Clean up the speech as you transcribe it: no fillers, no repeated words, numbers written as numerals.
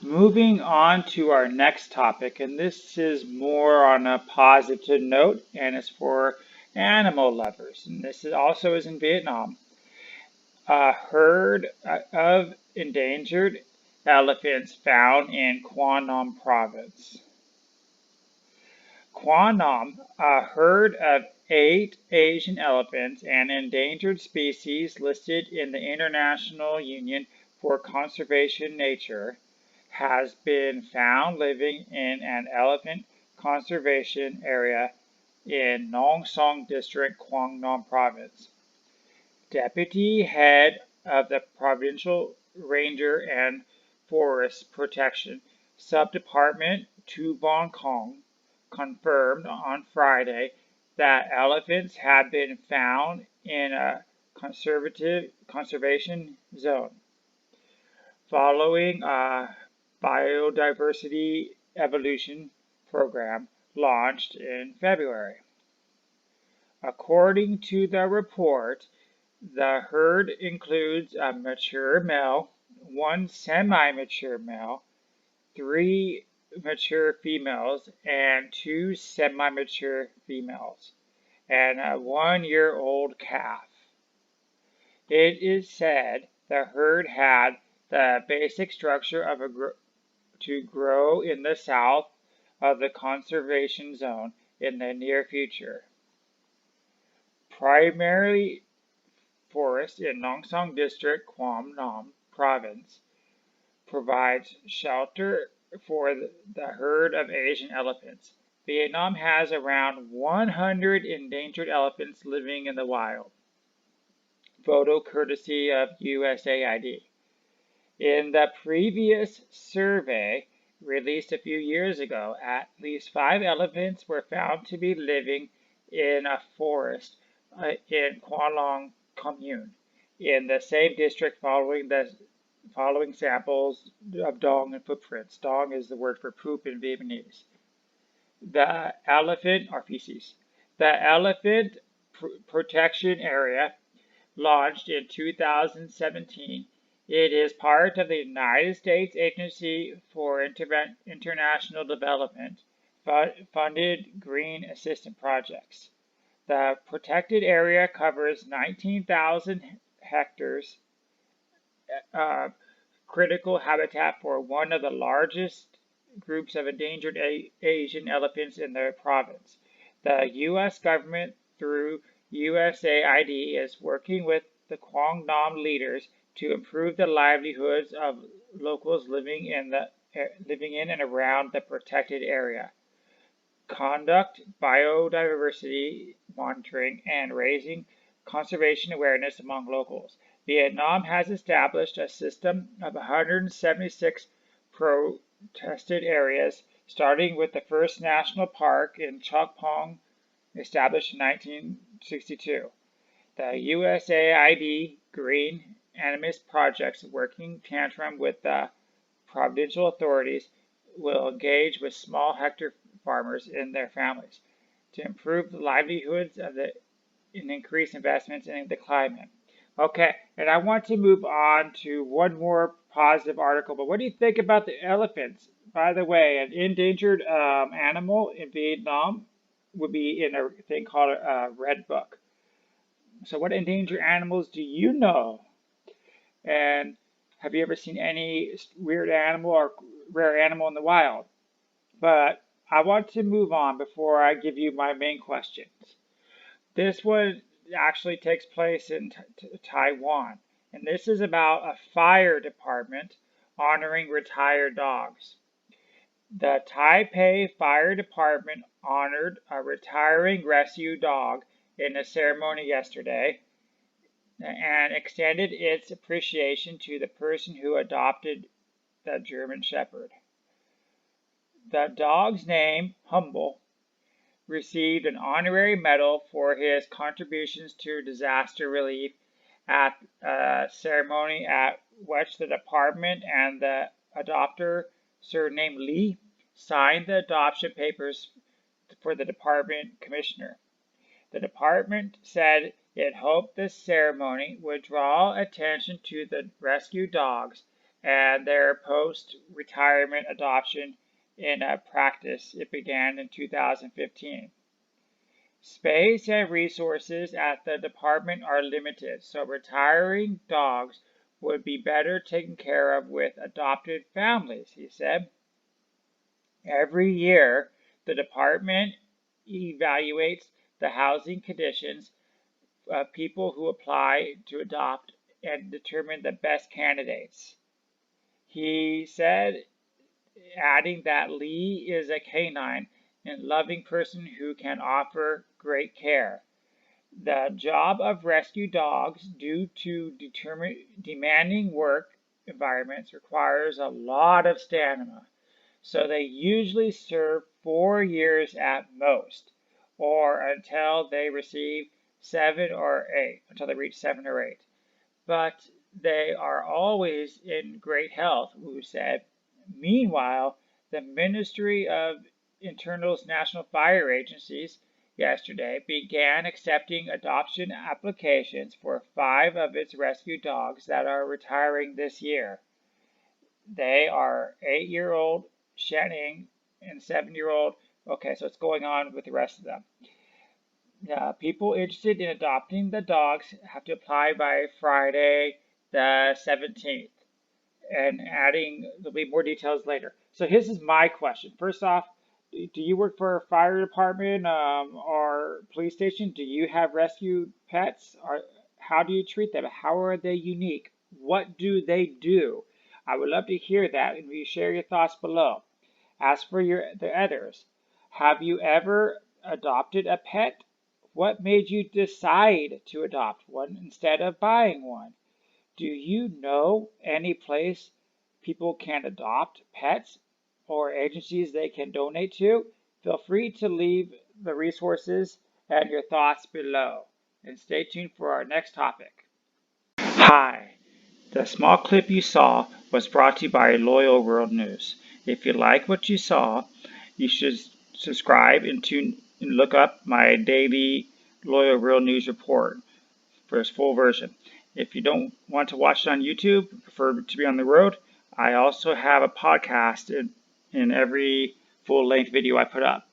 Moving on to our next topic, and this is more on a positive note, and it's for animal lovers. And this is also is in Vietnam. A herd of endangered elephants found in Quang Nam province. Quang Nam, a herd of 8 Asian elephants, an endangered species listed in the International Union for Conservation Nature, has been found living in an elephant conservation area in Nong Song District, Quang Nam Province. Deputy head of the Provincial Ranger and Forest Protection Subdepartment Tu Bon Kong confirmed on Friday that elephants had been found in a conservation zone following a biodiversity evolution program launched in February. According to the report, the herd includes a mature male, one semi-mature male, 3 mature females, and 2 semi-mature females, and a 1-year-old calf. It is said the herd had the basic structure of to grow in the south of the conservation zone in the near future. Primarily forest in Nong Song District, Quang Nam Province, provides shelter for the herd of Asian elephants. Vietnam has around 100 endangered elephants living in the wild. Photo courtesy of USAID. In the previous survey, released a few years ago, at least 5 elephants were found to be living in a forest in Quang Long Commune in the same district following samples of dong and footprints. Dong is the word for poop in Vietnamese. The elephant, or feces. The elephant protection area launched in 2017. It is part of the United States Agency for International Development funded green assistance projects. The protected area covers 19,000 hectares, critical habitat for one of the largest groups of endangered Asian elephants in the province. The U.S. government, through USAID, is working with the Quang Nam leaders to improve the livelihoods of locals living in and around the protected area, conduct biodiversity monitoring, and raising conservation awareness among locals. Vietnam has established a system of 176 protected areas, starting with the first national park in Choc Pong, established in 1962. The USAID Green Animist Project's working tandem with the provincial authorities will engage with small hectare farmers and their families to improve the livelihoods of and increase investments in the climate. Okay, and I want to move on to one more positive article, but what do you think about the elephants? By the way, an endangered animal in Vietnam would be in a thing called a red book. So what endangered animals do you know? And have you ever seen any weird animal or rare animal in the wild? But I want to move on before I give you my main questions. This one actually takes place in Taiwan, and this is about a fire department honoring retired dogs. The Taipei Fire Department honored a retiring rescue dog in a ceremony yesterday and extended its appreciation to the person who adopted the German Shepherd. The dog's name, Humble, received an honorary medal for his contributions to disaster relief at a ceremony at which the department and the adopter, surnamed Lee, signed the adoption papers for the department commissioner. The department said it hoped this ceremony would draw attention to the rescued dogs and their post-retirement adoption in practice. It began in 2015. Space and resources at the department are limited, so retiring dogs would be better taken care of with adopted families, he said. Every year, the department evaluates the housing conditions of people who apply to adopt and determine the best candidates. He said, adding that Lee is a canine and loving person who can offer great care. The job of rescue dogs, due to demanding work environments, requires a lot of stamina. So they usually serve 4 years at most, or until they reach 7 or 8. But they are always in great health, Wu said. Meanwhile, the Ministry of Internal's National Fire Agencies yesterday began accepting adoption applications for 5 of its rescue dogs that are retiring this year. They are 8-year-old Shanning and 7-year-old. Okay, so it's going on with the rest of them. People interested in adopting the dogs have to apply by Friday the 17th. And there'll be more details later. So this is my question. First off, do you work for a fire department or police station? Do you have rescue pets? How do you treat them? How are they unique? What do they do? I would love to hear that, and you share your thoughts below. As for the others, have you ever adopted a pet? What made you decide to adopt one instead of buying one? Do you know any place people can adopt pets or agencies they can donate to? Feel free to leave the resources and your thoughts below. And stay tuned for our next topic. Hi, the small clip you saw was brought to you by Loyal World News. If you like what you saw, you should subscribe and look up my daily Loyal World News report for its full version. If you don't want to watch it on YouTube, prefer to be on the road, I also have a podcast in every full-length video I put up.